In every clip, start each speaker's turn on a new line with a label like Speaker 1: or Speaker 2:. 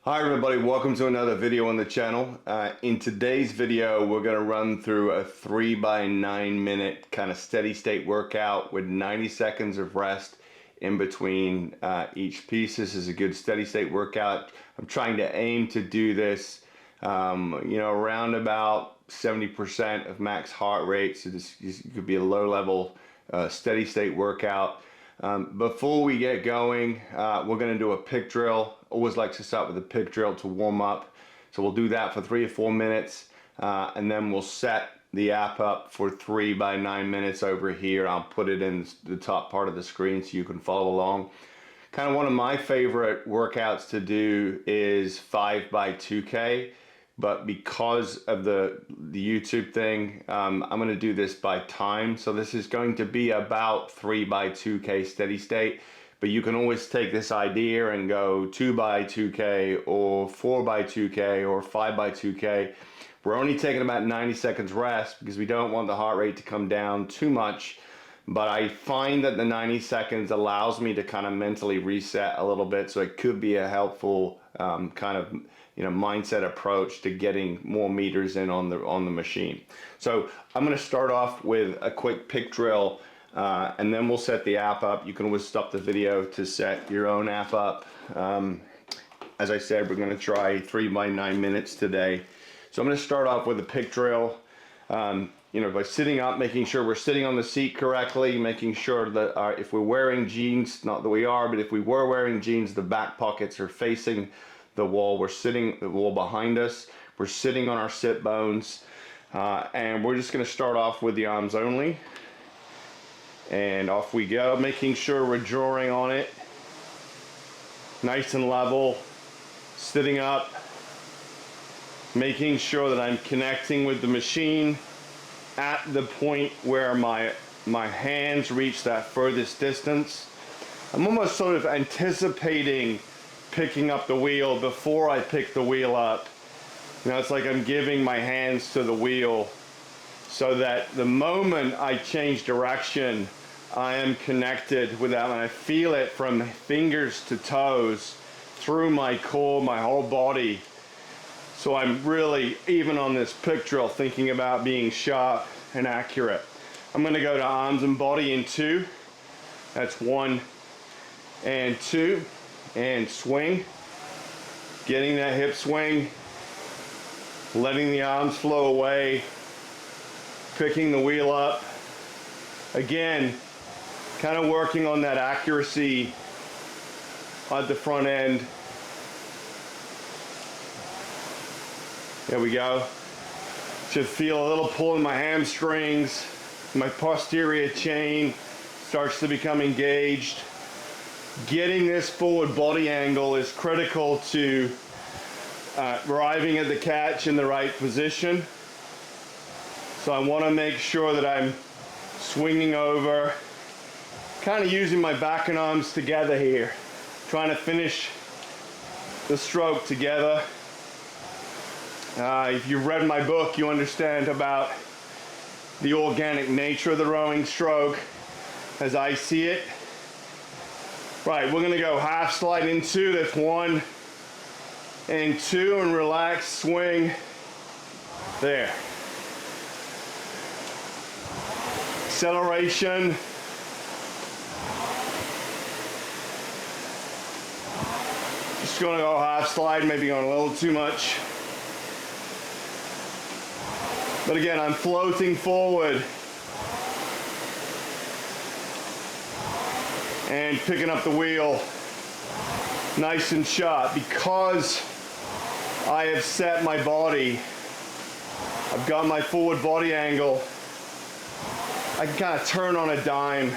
Speaker 1: Hi everybody, welcome to another video on the channel. In today's video, we're going to run through a 3 by 9 minute kind of steady state workout with 90 seconds of rest in between each piece. This is a good steady state workout. I'm trying to aim to do this, around about 70% of max heart rate. So this could be a low level steady state workout. Before we get going, we're going to do a pick drill. Always like to start with a pick drill to warm up. So we'll do that for 3 or 4 minutes, and then we'll set the app up for 3 by 9 minutes over here. I'll put it in the top part of the screen so you can follow along. Kind of one of my favorite workouts to do is 5 by 2K. But because of the YouTube thing, I'm going to do this by time. So this is going to be about 3 by 2K steady state. But you can always take this idea and go 2 by 2K or 4 by 2K or 5 by 2K. We're only taking about 90 seconds rest because we don't want the heart rate to come down too much. But I find that the 90 seconds allows me to kind of mentally reset a little bit. So it could be a helpful mindset approach to getting more meters in on the machine. So I'm going to start off with a quick pick drill, and then we'll set the app up. You can always stop the video to set your own app up. As I said, we're going to try 3 by 9 minutes today. So I'm going to start off with a pick drill. By sitting up, making sure we're sitting on the seat correctly, making sure that if we're wearing jeans, not that we are, but if we were wearing jeans, the back pockets are facing the wall. We're sitting the wall behind us. We're sitting on our sit bones, and we're just going to start off with the arms only. And off we go, making sure we're drawing on it, nice and level, sitting up, making sure that I'm connecting with the machine at the point where my hands reach that furthest distance. I'm almost sort of anticipating picking up the wheel before I pick the wheel up. It's like I'm giving my hands to the wheel so that the moment I change direction, I am connected with that, and I feel it from fingers to toes, through my core, my whole body. So I'm really, even on this pick drill, thinking about being sharp and accurate. I'm going to go to arms and body in 2. That's 1 and 2. And swing, getting that hip swing, letting the arms flow away, picking the wheel up. Again, kind of working on that accuracy at the front end. There we go. Should feel a little pull in my hamstrings. My posterior chain starts to become engaged. Getting this forward body angle is critical to arriving at the catch in the right position. So I want to make sure that I'm swinging over, kind of using my back and arms together here, trying to finish the stroke together. If you've read my book, you understand about the organic nature of the rowing stroke as I see it. Right, we're gonna go half slide in 2, that's 1 and 2, and relax, swing, there. Acceleration. Just gonna go half slide, maybe going a little too much. But again, I'm floating forward and picking up the wheel nice and sharp. Because I have set my body, I've got my forward body angle, I can kind of turn on a dime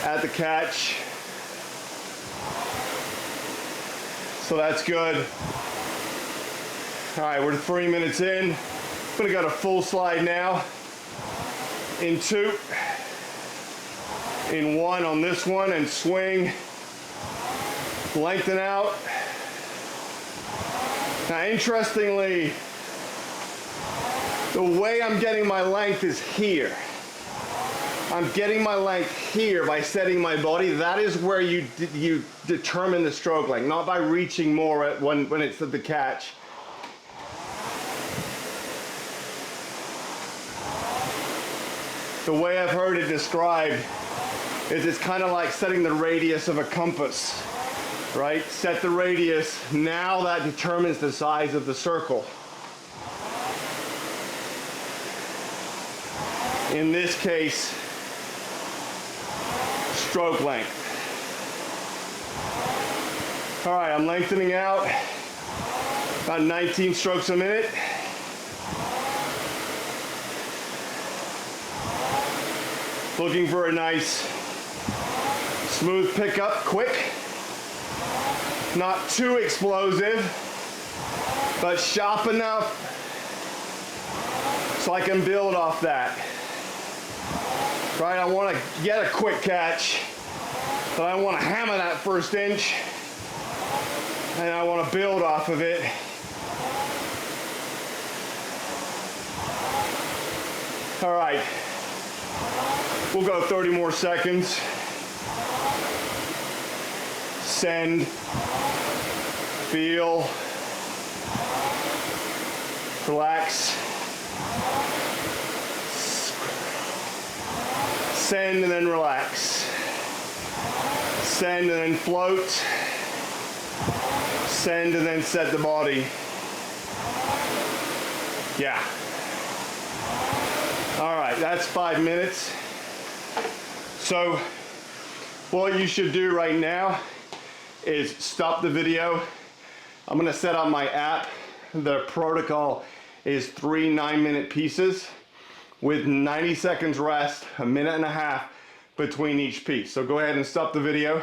Speaker 1: at the catch. So that's good. All right, we're 3 minutes in. I'm gonna go to full slide now. In 2. In 1 on this one, and swing, lengthen out. Now interestingly, the way I'm getting my length is here. I'm getting my length here by setting my body. That is where you determine the stroke length, not by reaching more at when it's at the catch. The way I've heard it described is it's kind of like setting the radius of a compass, right? Set the radius, now that determines the size of the circle. In this case, stroke length. All right, I'm lengthening out about 19 strokes a minute. Looking for a nice smooth pickup, quick. Not too explosive, but sharp enough so I can build off that. Right, I want to get a quick catch, but I want to hammer that first inch, and I want to build off of it. All right, we'll go 30 more seconds. Send, feel, relax. Send and then relax. Send and then float. Send and then set the body. Yeah. All right, that's 5 minutes. So what you should do right now is stop the video. I'm gonna set up my app. The protocol is 3 9-minute pieces with 90 seconds rest, a minute and a half between each piece. So go ahead and stop the video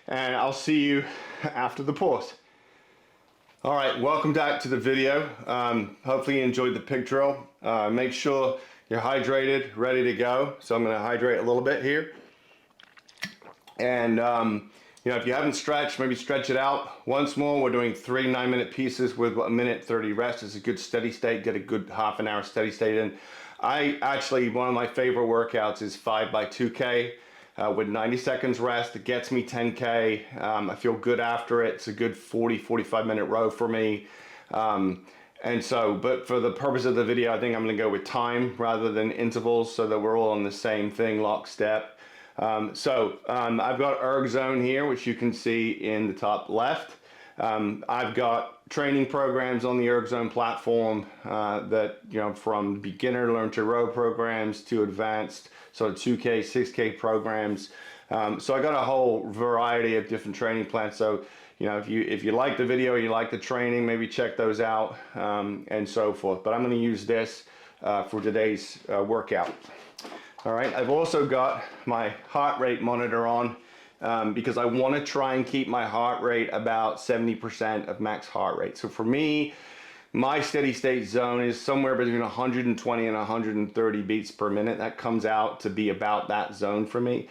Speaker 1: and I'll see you after the pause. All right, welcome back to the video. Hopefully you enjoyed the pig drill. Make sure you're hydrated, ready to go. So I'm gonna hydrate a little bit here. And you know, if you haven't stretched, maybe stretch it out. Once more, we're doing 3 9-minute pieces with a minute 30 rest. It's a good steady state, get a good half an hour steady state in. I actually, one of my favorite workouts is 5x2K with 90 seconds rest. It gets me 10K. I feel good after it. It's a good 40-45 minute row for me. And so, but for the purpose of the video, I think I'm gonna go with time rather than intervals so that we're all on the same thing, lockstep. I've got ErgZone here, which you can see in the top left. I've got training programs on the ErgZone platform that, you know, from beginner learn to row programs to advanced, so 2K, 6K programs. So I got a whole variety of different training plans. So, you know, if you like the video, you like the training, maybe check those out and so forth. But I'm going to use this for today's workout. All right, I've also got my heart rate monitor on because I want to try and keep my heart rate about 70% of max heart rate. So for me, my steady state zone is somewhere between 120 and 130 beats per minute. That comes out to be about that zone for me.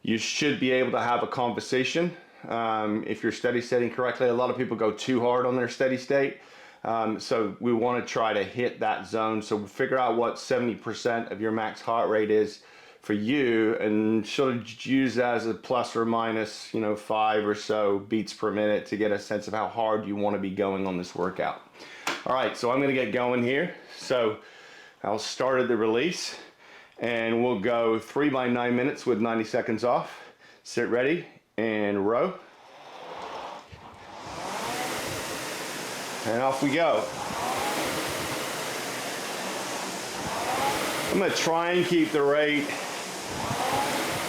Speaker 1: You should be able to have a conversation if you're steady stating correctly. A lot of people go too hard on their steady state. So we want to try to hit that zone. So we'll figure out what 70% of your max heart rate is for you and sort of use that as a plus or minus, you know, 5 or so beats per minute to get a sense of how hard you want to be going on this workout. All right, so I'm going to get going here. So I'll start at the release and we'll go 3 by 9 minutes with 90 seconds off. Sit ready and row. And off we go. I'm going to try and keep the rate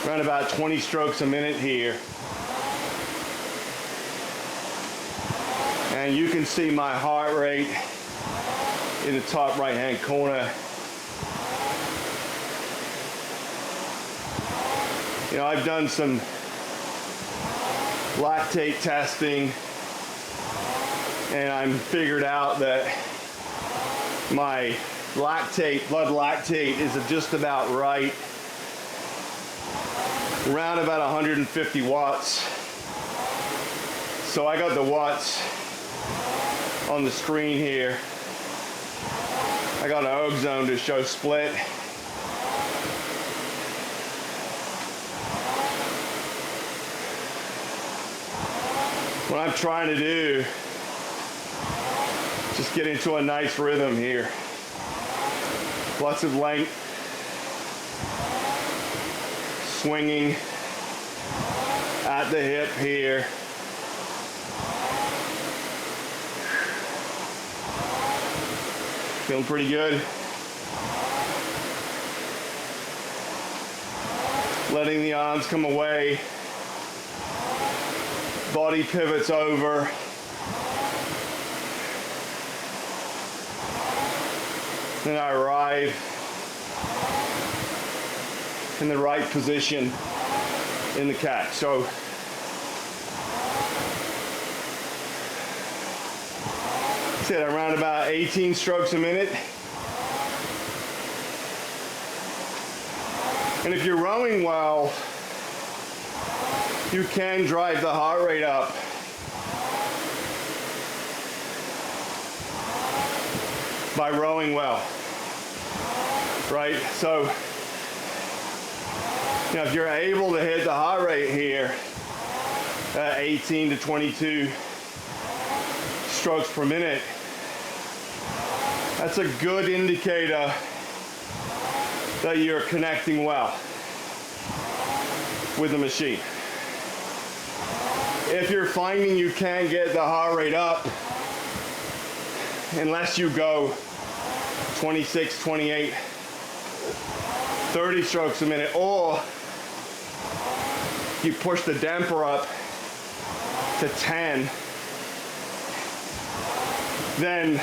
Speaker 1: around about 20 strokes a minute here. And you can see my heart rate in the top right hand corner. You know, I've done some lactate testing and I'm figured out that my blood lactate is just about right, around about 150 watts. So I got the watts on the screen here. I got an ErgZone to show split. what I'm trying to do, just get into a nice rhythm here. Lots of length, swinging at the hip here. Feeling pretty good. Letting the arms come away. Body pivots over. Then I arrive in the right position in the catch. So sit around about 18 strokes a minute. And if you're rowing well, you can drive the heart rate up. By rowing well, right? So, you know, if you're able to hit the heart rate here at 18 to 22 strokes per minute, that's a good indicator that you're connecting well with the machine. If you're finding you can't get the heart rate up unless you go 26, 28, 30 strokes a minute, or you push the damper up to 10, then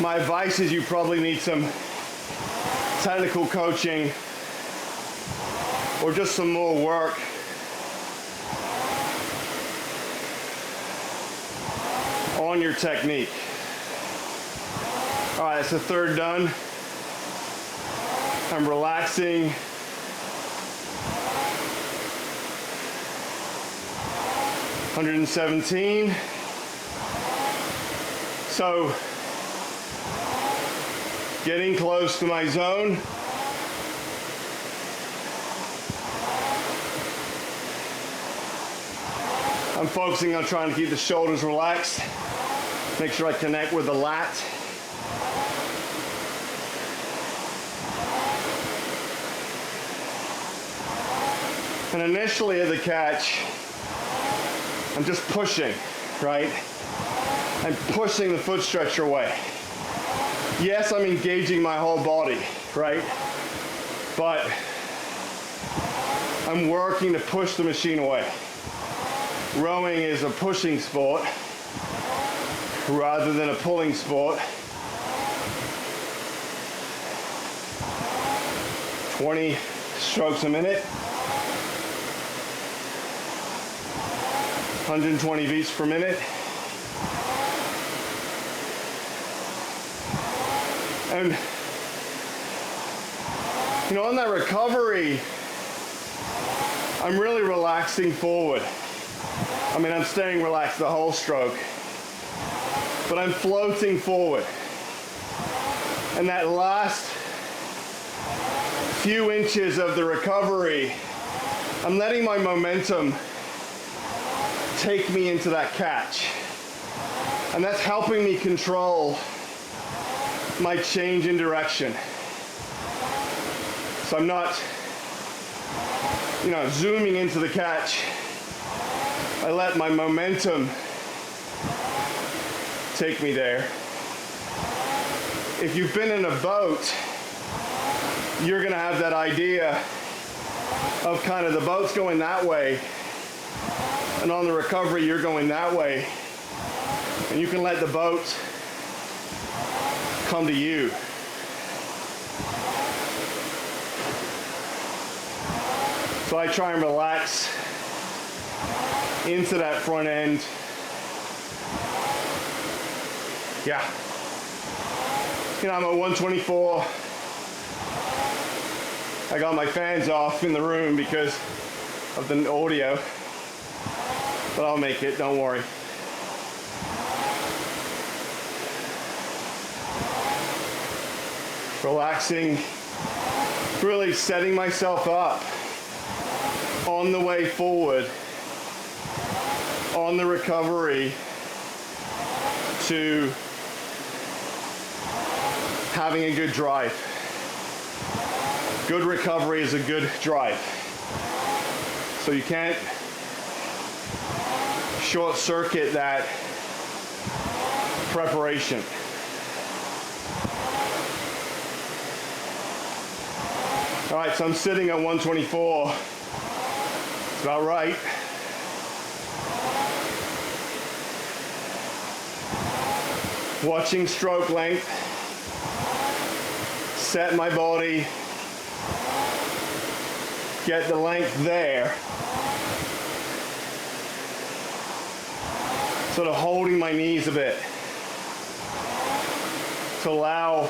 Speaker 1: my advice is you probably need some technical coaching or just some more work on your technique. All right, that's the third done. I'm relaxing. $117. So, getting close to my zone. I'm focusing on trying to keep the shoulders relaxed. Make sure I connect with the lat. And initially at the catch, I'm just pushing, right? I'm pushing the foot stretcher away. Yes, I'm engaging my whole body, right? But I'm working to push the machine away. Rowing is a pushing sport rather than a pulling sport. 20 strokes a minute. 120 beats per minute. And, you know, on that recovery, I'm really relaxing forward. I mean, I'm staying relaxed the whole stroke, but I'm floating forward. And that last few inches of the recovery, I'm letting my momentum take me into that catch. And that's helping me control my change in direction. So I'm not, you know, zooming into the catch. I let my momentum take me there. If you've been in a boat, you're gonna have that idea of kind of the boat's going that way, and on the recovery you're going that way, and you can let the boat come to you. So I try and relax into that front end. Yeah. You know, I'm at 124. I got my fans off in the room because of the audio, but I'll make it, don't worry. Relaxing, really setting myself up on the way forward on the recovery to having a good drive. Good recovery is a good drive. So you can't short circuit that preparation. All right, so I'm sitting at 124. It's about right. Watching stroke length, set my body, get the length there. Sort of holding my knees a bit to allow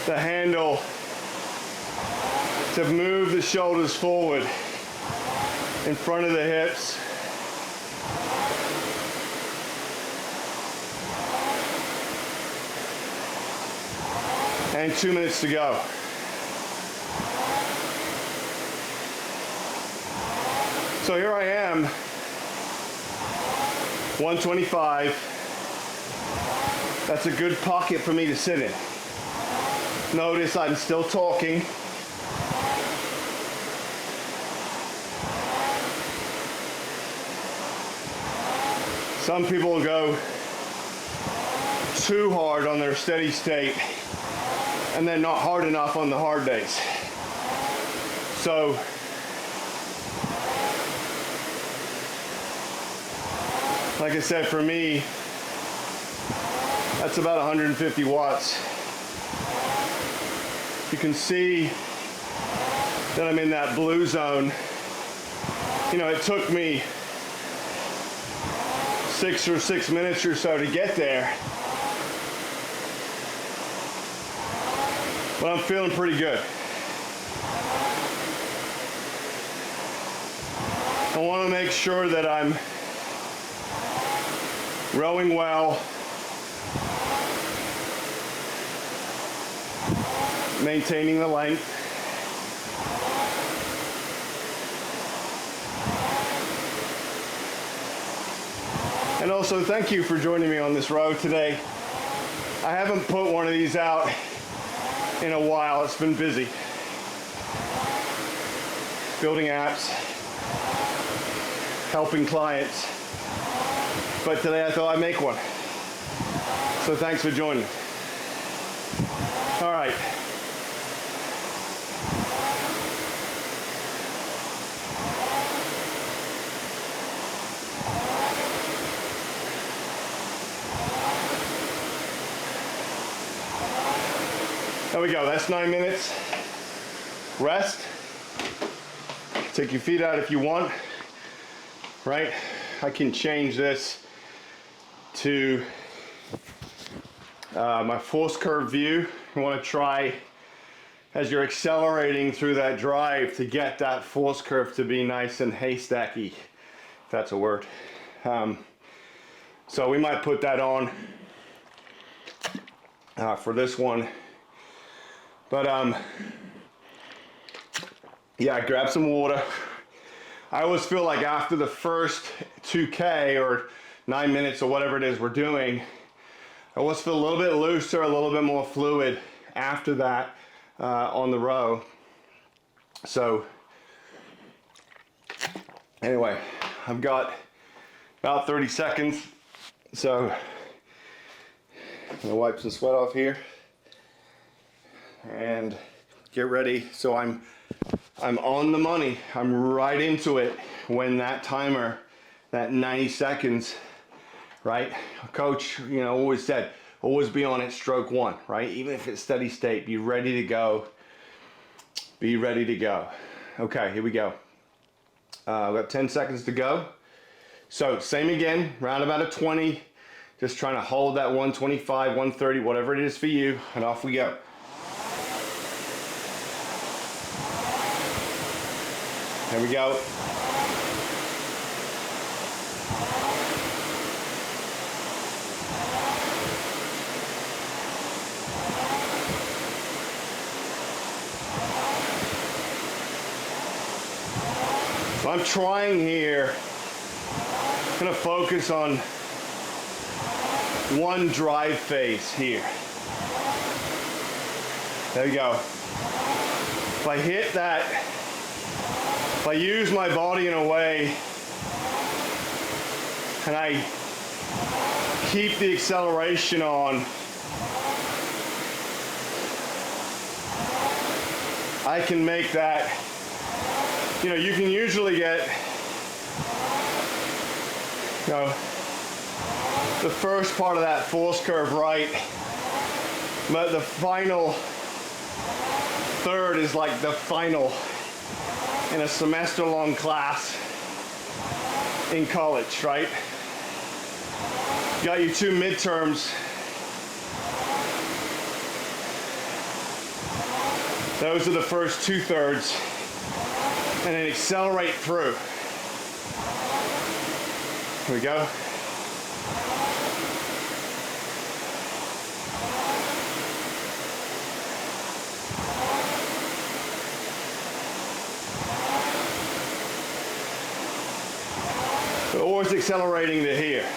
Speaker 1: the handle to move the shoulders forward in front of the hips. And 2 minutes to go. So here I am, 125. That's a good pocket for me to sit in. Notice I'm still talking. Some people go too hard on their steady state and then not hard enough on the hard days. So like I said, for me, that's about 150 watts. You can see that I'm in that blue zone. You know, it took me 6 minutes or so to get there. But I'm feeling pretty good. I want to make sure that I'm rowing well, maintaining the length. And also thank you for joining me on this row today. I haven't put one of these out in a while. It's been busy. Building apps, helping clients. But today I thought I'd make one. So thanks for joining. All right. There we go, that's 9 minutes. Rest. Take your feet out if you want, right? I can change this to my force curve view. You want to try, as you're accelerating through that drive, to get that force curve to be nice and haystacky, if that's a word. So we might put that on for this one. But yeah, grab some water. I always feel like after the first 2K or 9 minutes or whatever it is we're doing, I always feel a little bit looser, a little bit more fluid after that on the row. So anyway, I've got about 30 seconds. So I'm gonna wipe some sweat off here and get ready. So I'm on the money. I'm right into it when that timer, that 90 seconds, right? Coach, you know, always said, always be on it stroke one, right? Even if it's steady state, be ready to go. Be ready to go. Okay, here we go. We've got 10 seconds to go. So same again, round about a 20. Just trying to hold that 125, 130, whatever it is for you, and off we go. There we go. So I'm trying here, gonna focus on one drive phase here. There we go. If I hit that, if I use my body in a way and I keep the acceleration on, I can make that, you know, you can usually get, you know, the first part of that force curve right, but the final third is like the final in a semester-long class in college, right? You got your 2 midterms. Those are the first 2/3, and then accelerate through. Here we go. So always accelerating to here.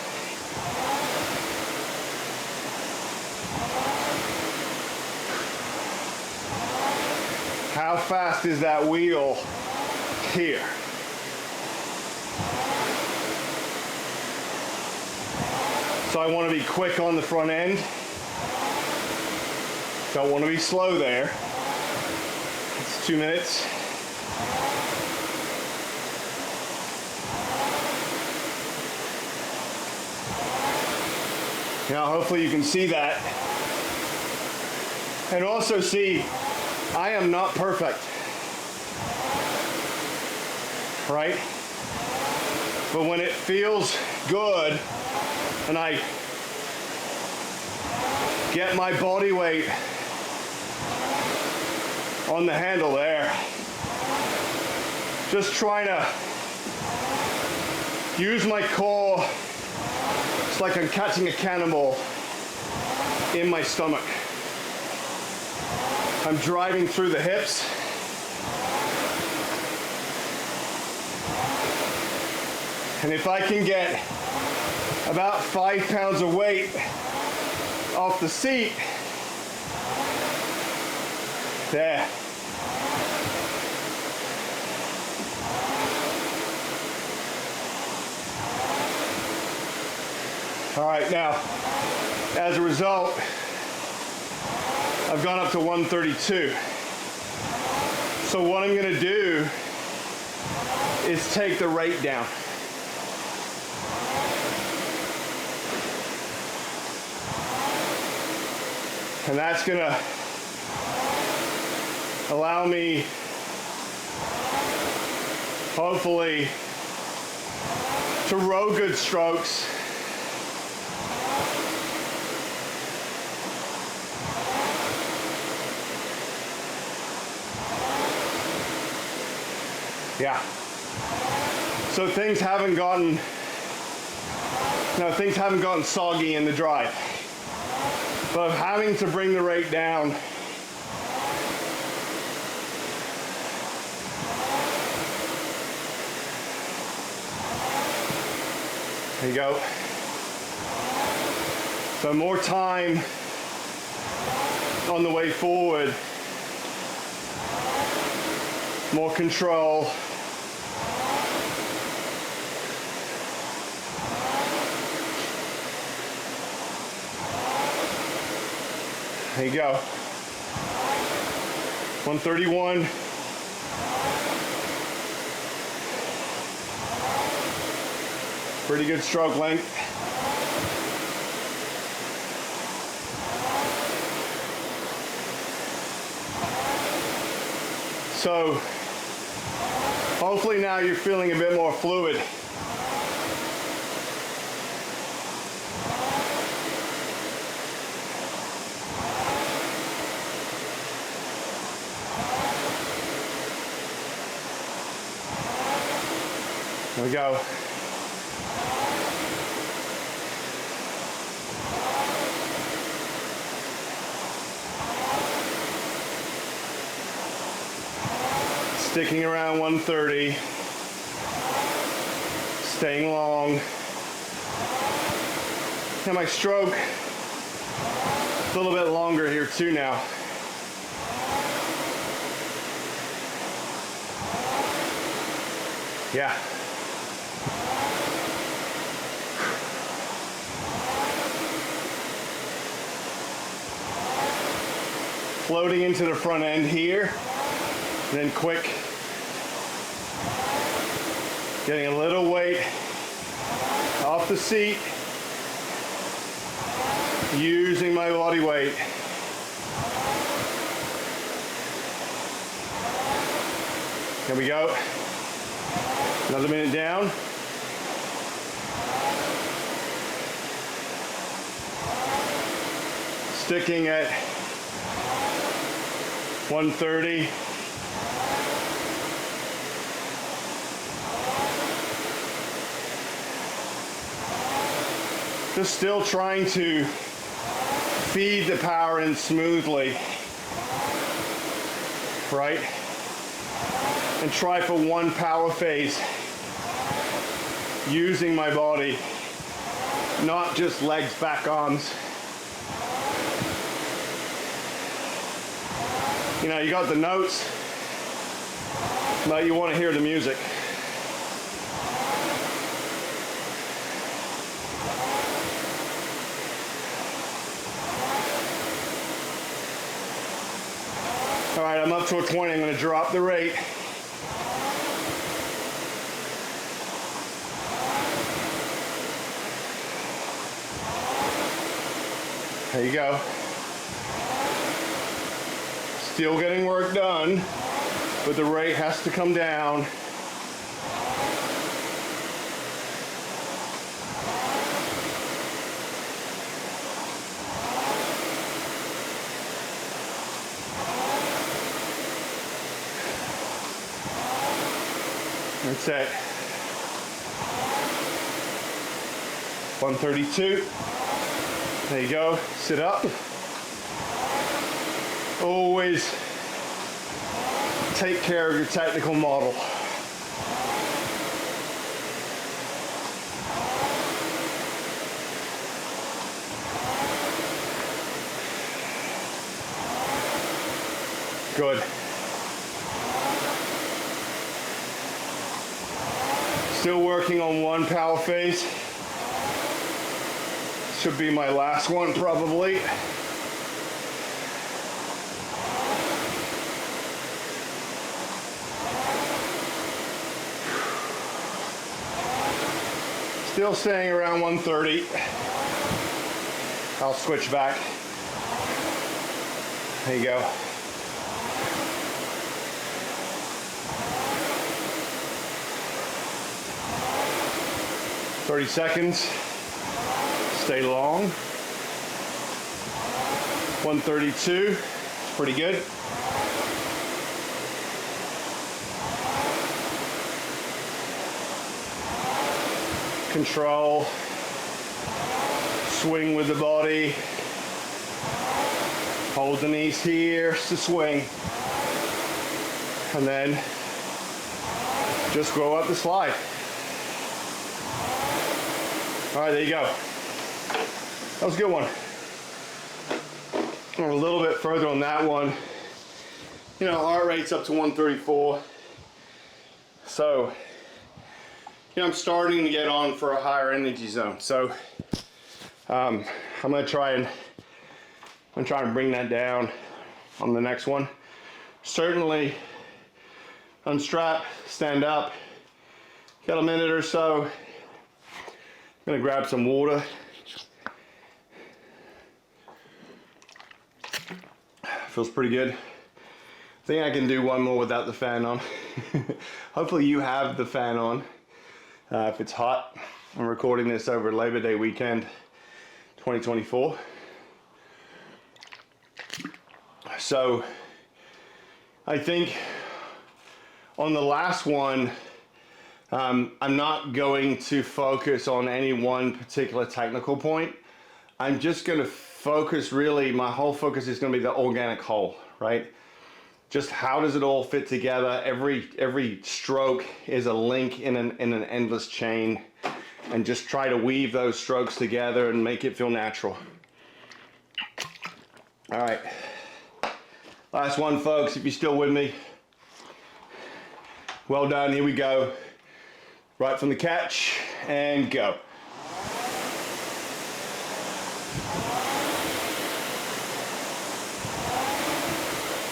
Speaker 1: How fast is that wheel here? So I want to be quick on the front end. Don't want to be slow there. It's 2 minutes. Now hopefully you can see that. And also see, I am not perfect, right? But when it feels good and I get my body weight on the handle there, just trying to use my core. It's like I'm catching a cannonball in my stomach. I'm driving through the hips. And if I can get about 5 pounds of weight off the seat, there. All right, now, as a result, I've gone up to 132. So what I'm gonna do is take the rate down. And that's gonna allow me, hopefully, to row good strokes. Yeah. So things haven't gotten soggy in the drive. But having to bring the rate down, there you go. So more time on the way forward, more control. There you go. 131. Pretty good stroke length. So hopefully now you're feeling a bit more fluid. There we go. Sticking around 130. Staying long. And my stroke, a little bit longer here too now. Yeah. Floating into the front end here, and then quick. Getting a little weight off the seat, using my body weight. Here we go. Another minute down. Sticking at 130. Just still trying to feed the power in smoothly, right? And try for one power phase, using my body, not just legs, back, arms. You know, you got the notes, but you want to hear the music. All right, I'm up to a 20. I'm going to drop the rate. There you go. Still getting work done, but the rate has to come down. That's it. 132. There you go. Sit up. Always take care of your technical model. Good. Still working on one power phase. Should be my last one probably. Still staying around 130. I'll switch back. There you go. "30 seconds. Stay long. 132. It's pretty good. Control. Swing with the body. Hold the knees here to swing. And then just go up the slide. All right, there you go. That was a good one. A little bit further on that one. You know, heart rate's up to 134. So, you know, I'm starting to get on for a higher energy zone. So, I'm gonna try and bring that down on the next one. Certainly, unstrap, stand up. Got a minute or so. I'm gonna grab some water. Feels pretty good. I think I can do one more without the fan on. Hopefully you have the fan on. If it's hot, I'm recording this over Labor Day weekend 2024. So I think on the last one, I'm not going to focus on any one particular technical point. I'm just going to focus, really, my whole focus is going to be the organic whole, right? just how does it all fit together? Every stroke is a link in an endless chain, and just try to weave those strokes together and make it feel natural. All right, last one, folks, if you're still with me. Well done, here we go. Right from the catch, and go.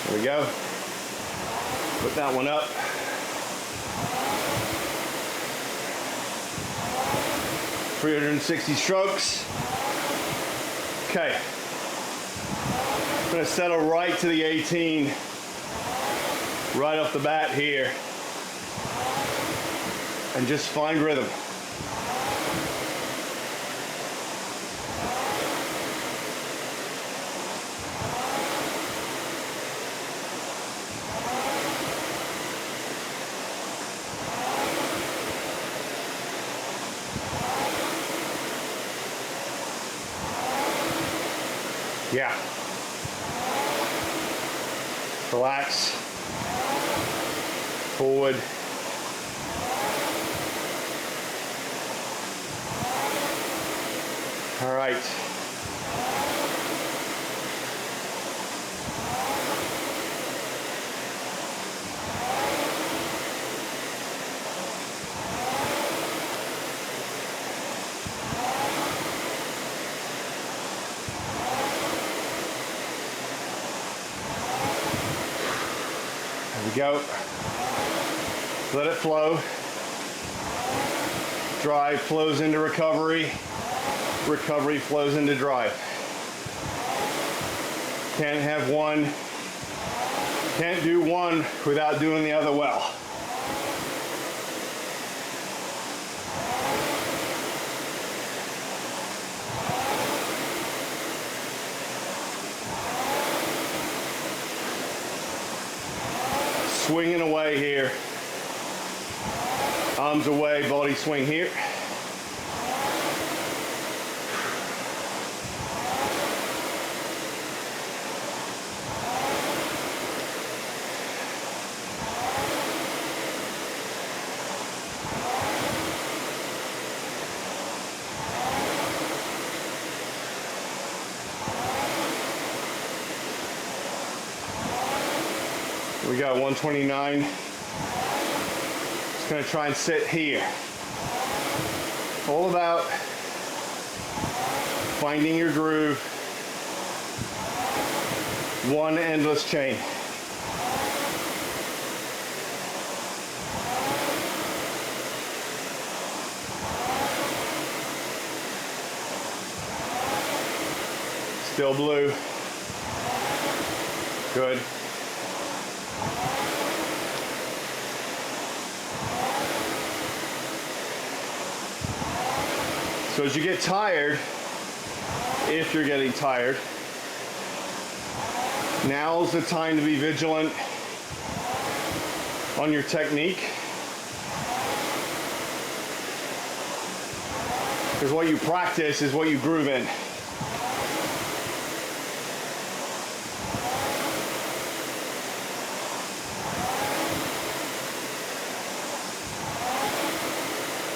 Speaker 1: There we go. Put that one up. .360 strokes. Okay. I'm going to settle right to the 18 right off the bat here. And just find rhythm. Yeah. Relax. Forward. All right. There we go. Let it flow. Drive flows into recovery. Recovery flows into drive. Can't have one, can't do one without doing the other well. Swinging away here. Arms away, body swing here. We got 129. Just gonna try and sit here. All about finding your groove. One endless chain. Still blue. Good. So as you get tired, if you're getting tired, now's the time to be vigilant on your technique. Because what you practice is what you groove in.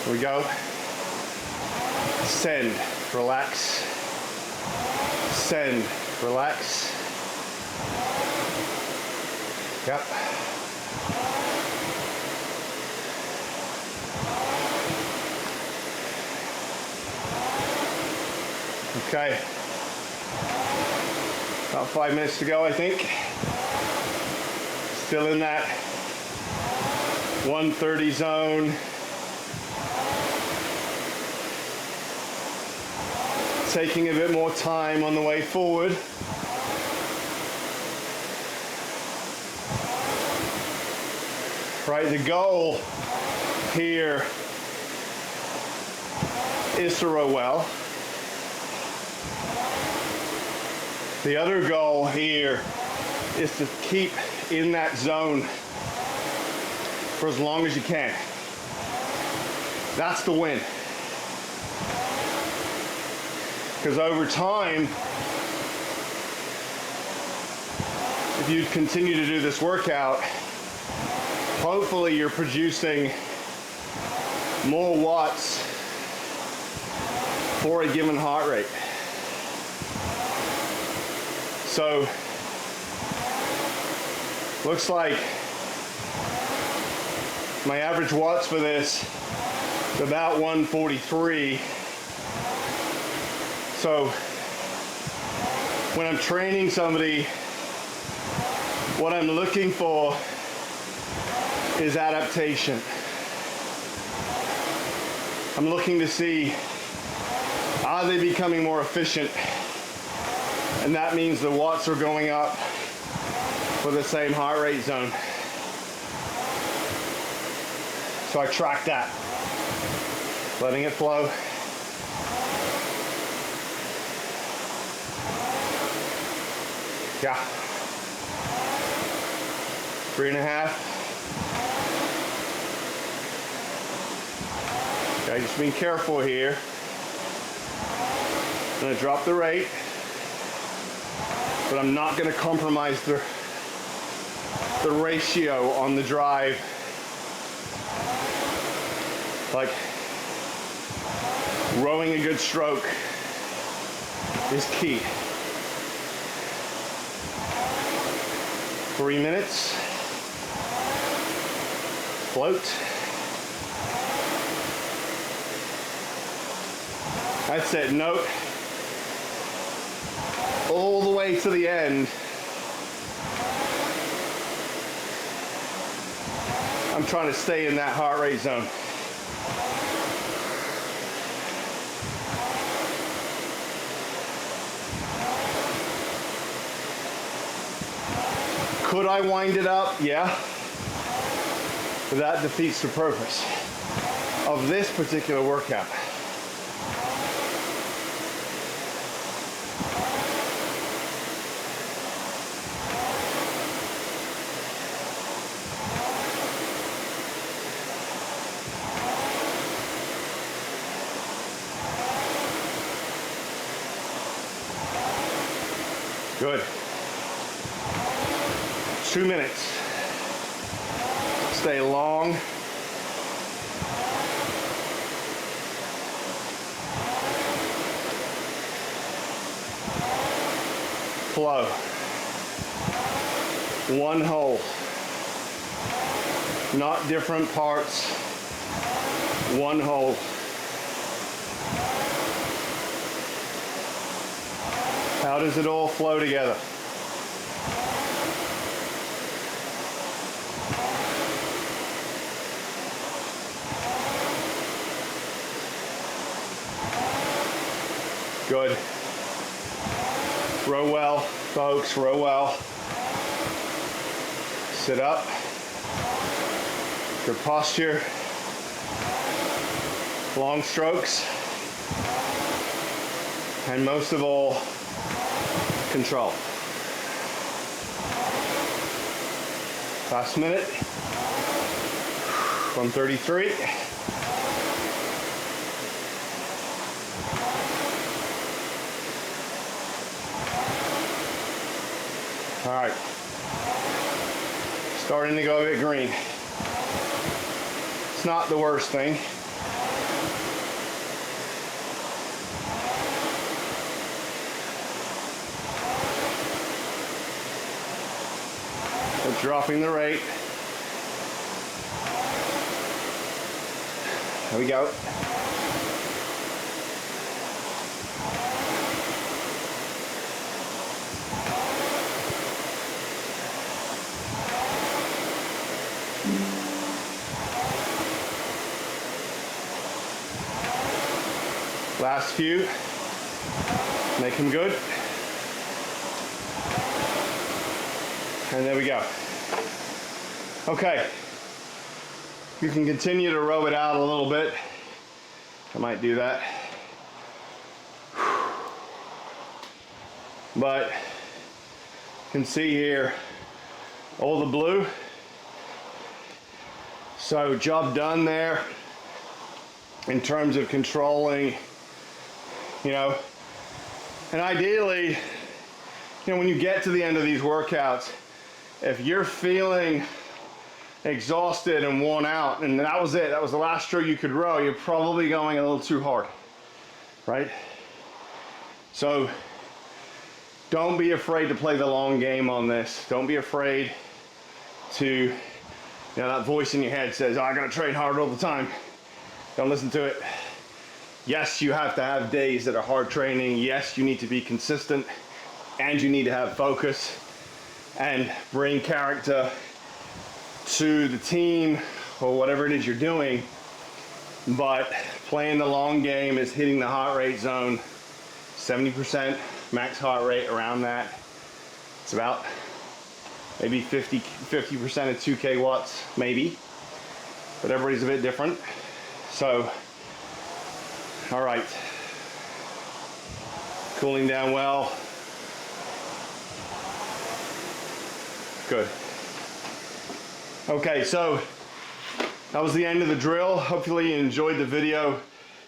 Speaker 1: Here we go. Send, relax. Send, relax. Yep. Okay. About 5 minutes to go, I think. Still in that 130 zone. Taking a bit more time on the way forward. Right, the goal here is to row well. The other goal here is to keep in that zone for as long as you can. That's the win. Because over time, if you continue to do this workout, hopefully you're producing more watts for a given heart rate. So, looks like my average watts for this is about 143. So, when I'm training somebody, what I'm looking for is adaptation. I'm looking to see, are they becoming more efficient? And that means the watts are going up for the same heart rate zone. So I track that, letting it flow. Yeah. 3.5. Okay, just being careful here. I'm gonna drop the rate, but I'm not gonna compromise the ratio on the drive. Like, rowing a good stroke is key. 3 minutes. Float. That's it. Note all the way to the end. I'm trying to stay in that heart rate zone. Could I wind it up? Yeah. But that defeats the purpose of this particular workout. Good. 2 minutes. Stay long. Flow. One hole. Not different parts. One hole. How does it all flow together? Good. Row well, folks, row well. Sit up. Good posture. Long strokes. And most of all, control. Last minute. 133. All right, starting to go a bit green. It's not the worst thing. But dropping the rate. There we go. Last few, make them good. And there we go. Okay, you can continue to row it out a little bit. I might do that. But you can see here all the blue. So job done there in terms of controlling, you know, and ideally, you know, when you get to the end of these workouts, If you're feeling exhausted and worn out, and that was it, that was the last stroke you could row, you're probably going a little too hard, right? So don't be afraid to play the long game on this. Don't be afraid to, you know, that voice in your head says, oh, I gotta train hard all the time. Don't listen to it. Yes, you have to have days that are hard training. Yes, you need to be consistent, and you need to have focus and bring character to the team or whatever it is you're doing. But playing the long game is hitting the heart rate zone, 70% max heart rate, around that. It's about maybe 50% of 2K watts, maybe, but everybody's a bit different. So, all right, cooling down well. Good. Okay, so that was the end of the drill. Hopefully you enjoyed the video.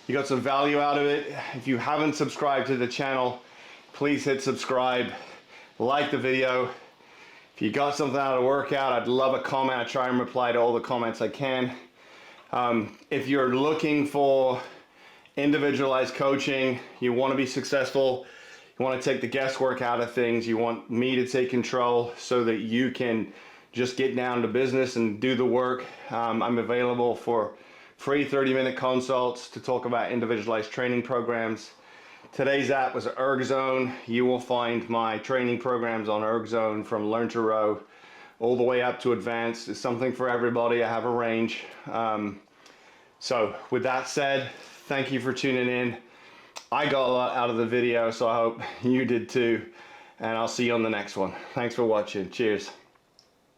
Speaker 1: You got some value out of it. If you haven't subscribed to the channel, please hit subscribe, like the video. If you got something out of the workout, I'd love a comment. I try and reply to all the comments I can. If you're looking for individualized coaching, you want to be successful, you want to take the guesswork out of things, you want me to take control so that you can just get down to business and do the work, I'm available for free 30-minute consults to talk about individualized training programs. Today's app was ErgZone. You will find my training programs on ErgZone, from Learn to Row all the way up to advanced. It's something for everybody. I have a range. So with that said, thank you for tuning in. I got a lot out of the video, so I hope you did too. And I'll see you on the next one. Thanks for watching. Cheers.